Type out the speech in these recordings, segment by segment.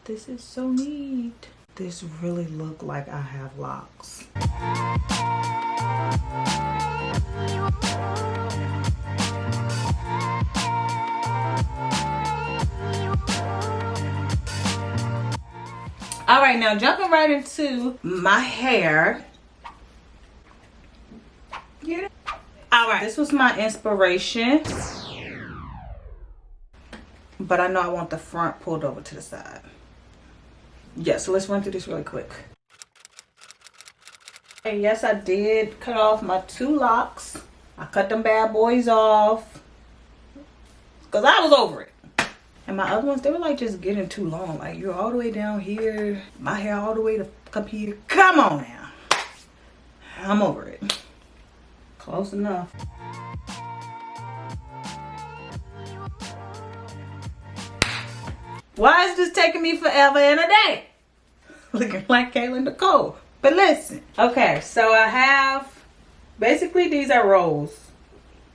This is so neat. This really look like I have locks. All right, now jumping right into my hair. Yeah. All right, this was my inspiration, but I know I want the front pulled over to the side. Yeah, so let's run through this really quick. And yes, I did cut off my 2 locks. I cut them bad boys off because I was over it. And my other ones, they were like just getting too long. Like, you're all the way down here, my hair all the way to up here. Come on now. I'm over it. Close enough. Why is this taking me forever and a day? Looking like Kayla Nicole. But listen. Okay, so I have, basically these are rows.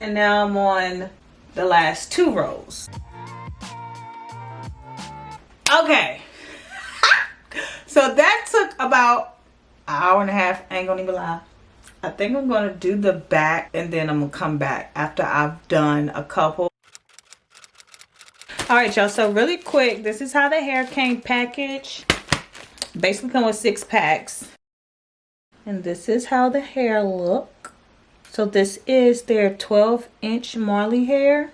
And now I'm on the last 2 rows. Okay. So that took about an hour and a half. I ain't gonna even lie. I think I'm gonna do the back and then I'm gonna come back after I've done a couple. All right, y'all, so really quick, this is how the hair came packaged. Basically come with 6 packs. And this is how the hair look. So this is their 12-inch Marley hair.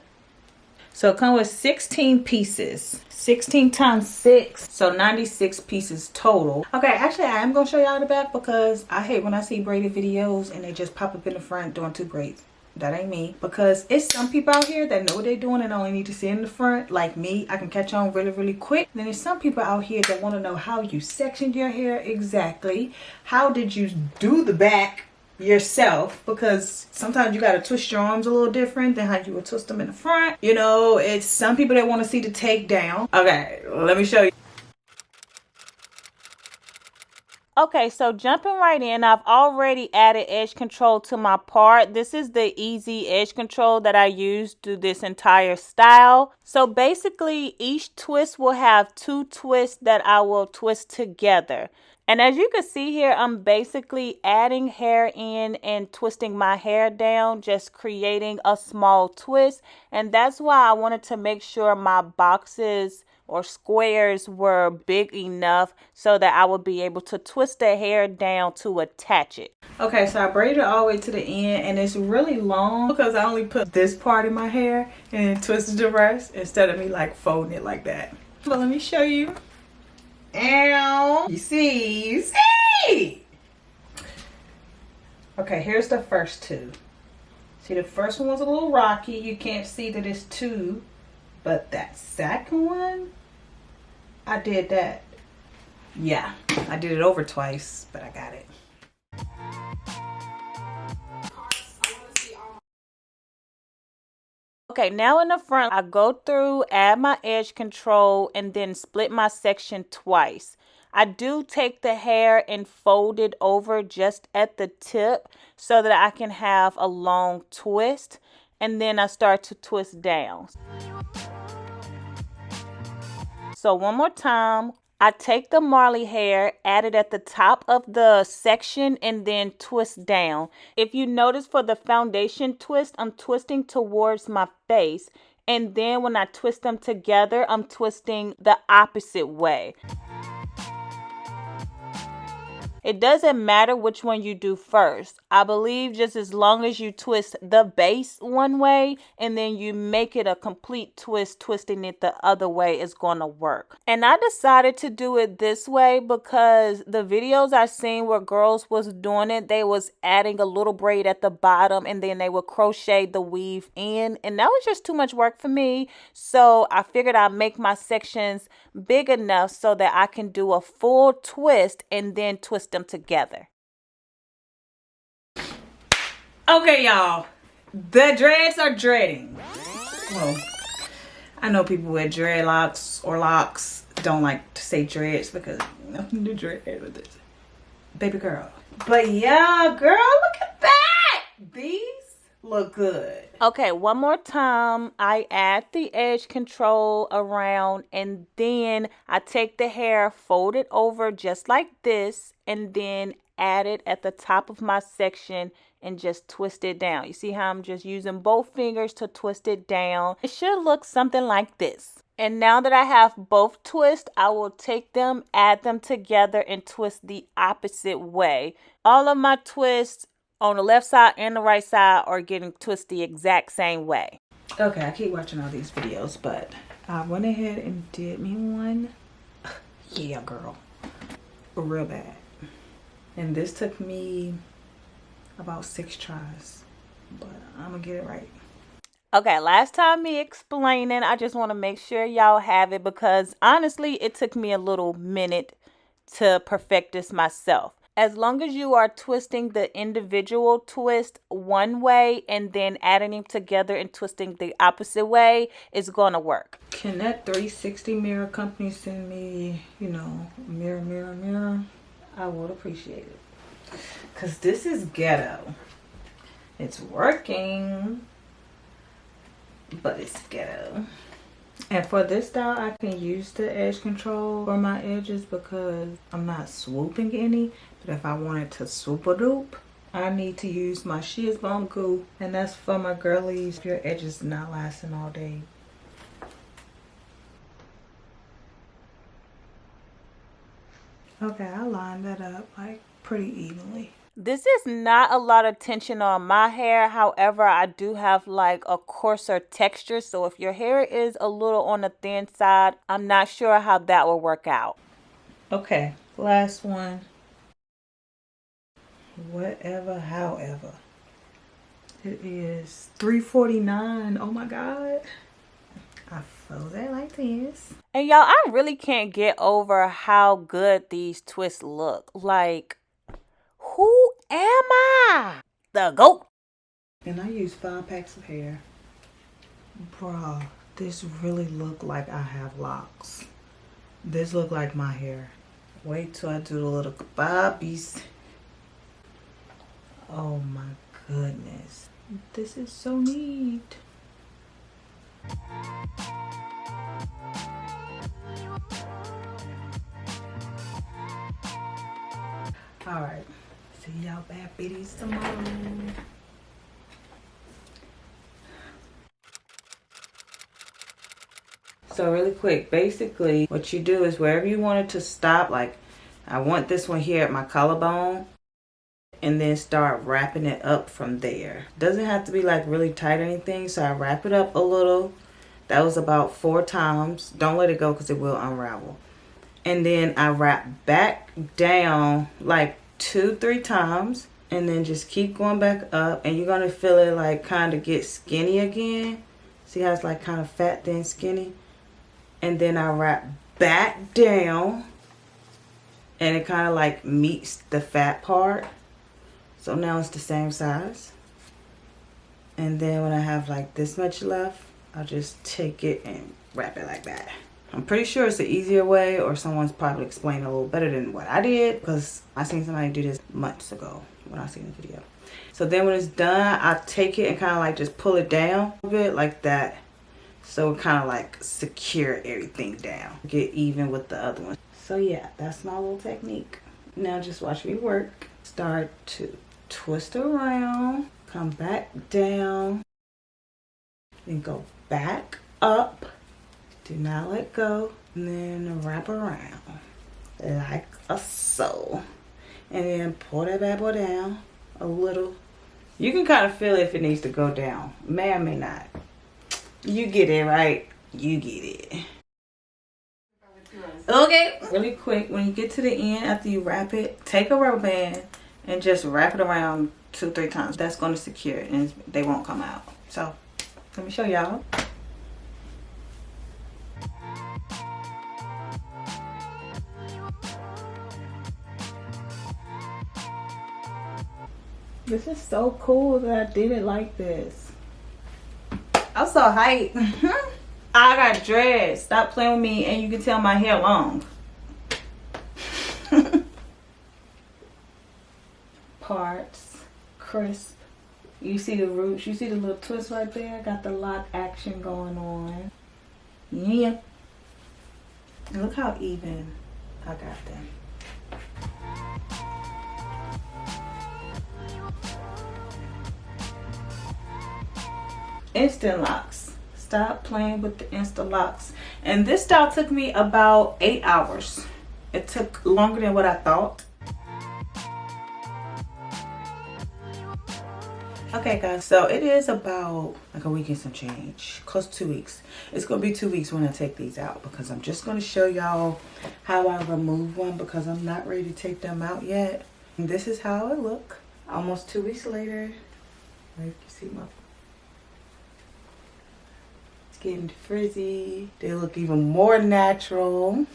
So it comes with 16 pieces. 16 times 6, so 96 pieces total. Okay, actually I am gonna show y'all the back because I hate when I see braided videos and they just pop up in the front doing 2 braids. That ain't me, because it's some people out here that know what they're doing and only need to see in the front. Like me, I can catch on really quick. And then there's some people out here that want to know how you sectioned your hair exactly. How did you do the back yourself? Because sometimes you got to twist your arms a little different than how you would twist them in the front. You know, it's some people that want to see the takedown. Okay, let me show you. Okay, so jumping right in, I've already added edge control to my part. This is the easy edge control that I use through this entire style. So basically, each twist will have 2 twists that I will twist together. And as you can see here, I'm basically adding hair in and twisting my hair down, just creating a small twist. And that's why I wanted to make sure my boxes or squares were big enough so that I would be able to twist the hair down to attach it. Okay, so I braided it all the way to the end and it's really long because I only put this part in my hair and twisted the rest instead of me like folding it like that. But let me show you. Ow! You see? Okay, here's the first 2. See, the first one was a little rocky. You can't see that it's 2, but that second one, I did that. Yeah, I did it over twice, but I got it. Okay, now in the front, I go through, add my edge control, and then split my section twice. I do take the hair and fold it over just at the tip so that I can have a long twist, and then I start to twist down. So one more time, I take the Marley hair, add it at the top of the section, and then twist down. If you notice for the foundation twist, I'm twisting towards my face. And then when I twist them together, I'm twisting the opposite way. It doesn't matter which one you do first. I believe just as long as you twist the base one way and then you make it a complete twist, twisting it the other way is going to work. And I decided to do it this way because the videos I seen where girls was doing it, they was adding a little braid at the bottom and then they would crochet the weave in. And that was just too much work for me. So I figured I'd make my sections big enough so that I can do a full twist and then twist them together. Okay, y'all, the dreads are dreading. Well, I know people with dreadlocks or locks don't like to say dreads because nothing to dread with this, baby girl. But yeah, girl, look at that. These look good. Okay, one more time. I add the edge control around, and then I take the hair, fold it over just like this, and then add it at the top of my section and just twist it down. You see how I'm just using both fingers to twist it down? It should look something like this. And now that I have both twists, I will take them, add them together, and twist the opposite way. All of my twists on the left side and the right side are getting twisted the exact same way. Okay, I keep watching all these videos, but I went ahead and did me one. Yeah, girl. Real bad. And this took me about 6 tries, but I'm gonna get it right. Okay, last time me explaining, I just want to make sure y'all have it because honestly, it took me a little minute to perfect this myself. As long as you are twisting the individual twist one way and then adding them together and twisting the opposite way, it's going to work. Can that 360 mirror company send me, you know, mirror? I would appreciate it. Because this is ghetto. It's working, but it's ghetto. And for this style, I can use the edge control for my edges because I'm not swooping any. But if I wanted to swoop a doop, I need to use my Shears Bone Glue. And that's for my girlies. If your edges not lasting all day. Okay, I lined that up like pretty evenly. This is not a lot of tension on my hair. However, I do have like a coarser texture. So if your hair is a little on the thin side, I'm not sure how that will work out. Okay, last one. Whatever, however. It is $3.49. Oh my God. I fold that like this. And y'all, I really can't get over how good these twists look. Like, who am I? The GOAT. And I use 5 packs of hair. Bruh, this really look like I have locks. This look like my hair. Wait till I do the little bobbies. Oh my goodness. This is so neat. Alright. See y'all bad bitties tomorrow. So really quick, basically what you do is wherever you want it to stop, like I want this one here at my collarbone, and then start wrapping it up from there. Doesn't have to be like really tight or anything, so I wrap it up a little. That was about 4 times. Don't let it go because it will unravel. And then I wrap back down like 2-3 times, and then just keep going back up, and you're gonna feel it like kind of get skinny again. See how it's like kind of fat then skinny? And then I wrap back down, and it kind of like meets the fat part. So now it's the same size. And then when I have like this much left, I'll just take it and wrap it like that. I'm pretty sure it's the easier way, or someone's probably explained a little better than what I did, because I seen somebody do this months ago when I seen the video. So then when it's done, I take it and kind of like just pull it down a bit like that. So it kind of like secure everything down. Get even with the other one. So yeah, that's my little technique. Now just watch me work. Start to twist around, come back down, then go back up. Do not let go. And then wrap around like a so. And then pull that bad boy down a little. You can kind of feel if it needs to go down. May or may not. You get it, right? You get it. Okay, really quick, when you get to the end after you wrap it, take a rubber band and just wrap it around 2-3 times. That's going to secure it and they won't come out. So let me show y'all. This is so cool that I did it like this. I'm so hyped. I got dreads. Stop playing with me, and you can tell my hair long. Parts, crisp, You see the roots, you see the little twist right there? Got the lock action going on. Yeah. And look how even I got them. Instant locks. Stop playing with the instant locks. And this style took me about 8 hours. It took longer than what I thought. Okay guys, so it is about like a week and some change, close to 2 weeks. It's gonna be 2 weeks when I take these out, because I'm just gonna show y'all how I remove one, because I'm not ready to take them out yet. And this is how it look almost 2 weeks later. Like, you see my, it's getting frizzy. They look even more natural.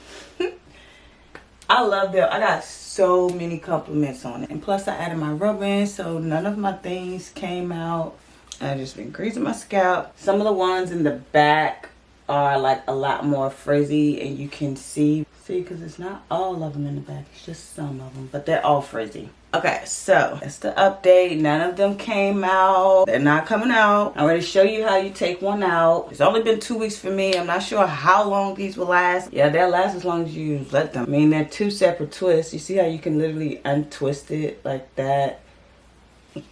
I love them. I got so many compliments on it. And plus I added my rubber in, so none of my things came out. I just been greasing my scalp. Some of the ones in the back are like a lot more frizzy, and you can see, because it's not all of them in the back, it's just some of them, but they're all frizzy. Okay, so that's the update. None of them came out. They're not coming out. I'm ready to show you how you take one out. It's only been 2 weeks for me. I'm not sure how long these will last. Yeah, they'll last as long as you let them. I mean, they're 2 separate twists. You see how you can literally untwist it like that?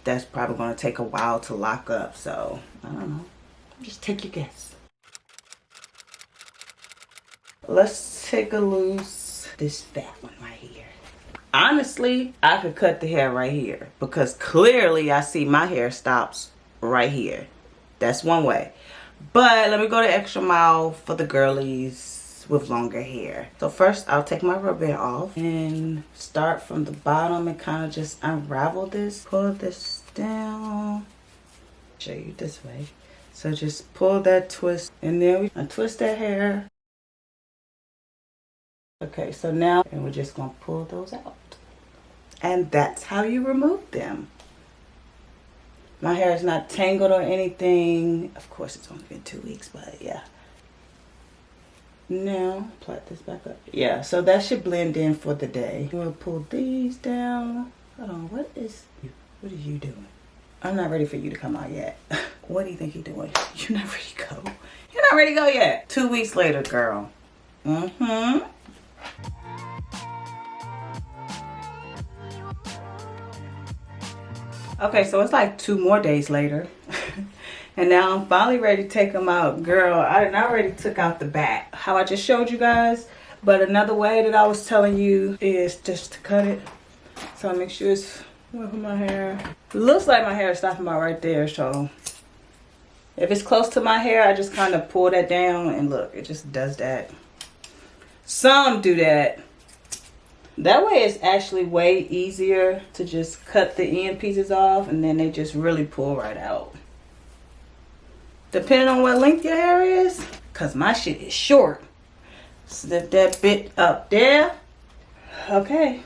That's probably going to take a while to lock up, so I don't know. Just take your guess. Let's take a loose this fat one right here. Honestly, I could cut the hair right here, because clearly I see my hair stops right here. That's one way. But let me go the extra mile for the girlies with longer hair. So first I'll take my rubber band off and start from the bottom and kind of just unravel this. Pull this down. Show you this way. So just pull that twist, and then we untwist that hair. Okay, so now, and we're just gonna pull those out. And that's how you remove them. My hair is not tangled or anything. Of course, it's only been 2 weeks, but yeah. Now, plait this back up. Yeah, so that should blend in for the day. We'll pull these down. Hold on, what are you doing? I'm not ready for you to come out yet. What do you think you're doing? You're not ready to go. You're not ready to go yet. 2 weeks later, girl. Mm-hmm. Okay, so it's like 2 more days later. And now I'm finally ready to take them out. Girl, I already took out the back, how I just showed you guys. But another way that I was telling you is just to cut it. So I make sure it's with my hair. It looks like my hair is stopping about right there. So if it's close to my hair, I just kind of pull that down, and look, it just does that. Some do that. That way it's actually way easier to just cut the end pieces off, and then they just really pull right out. Depending on what length your hair is, because my shit is short. Slip that bit up there. Okay,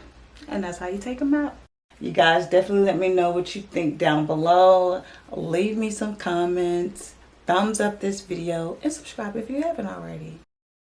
and that's how you take them out. You guys definitely let me know what you think down below. Leave me some comments. Thumbs up this video and subscribe if you haven't already.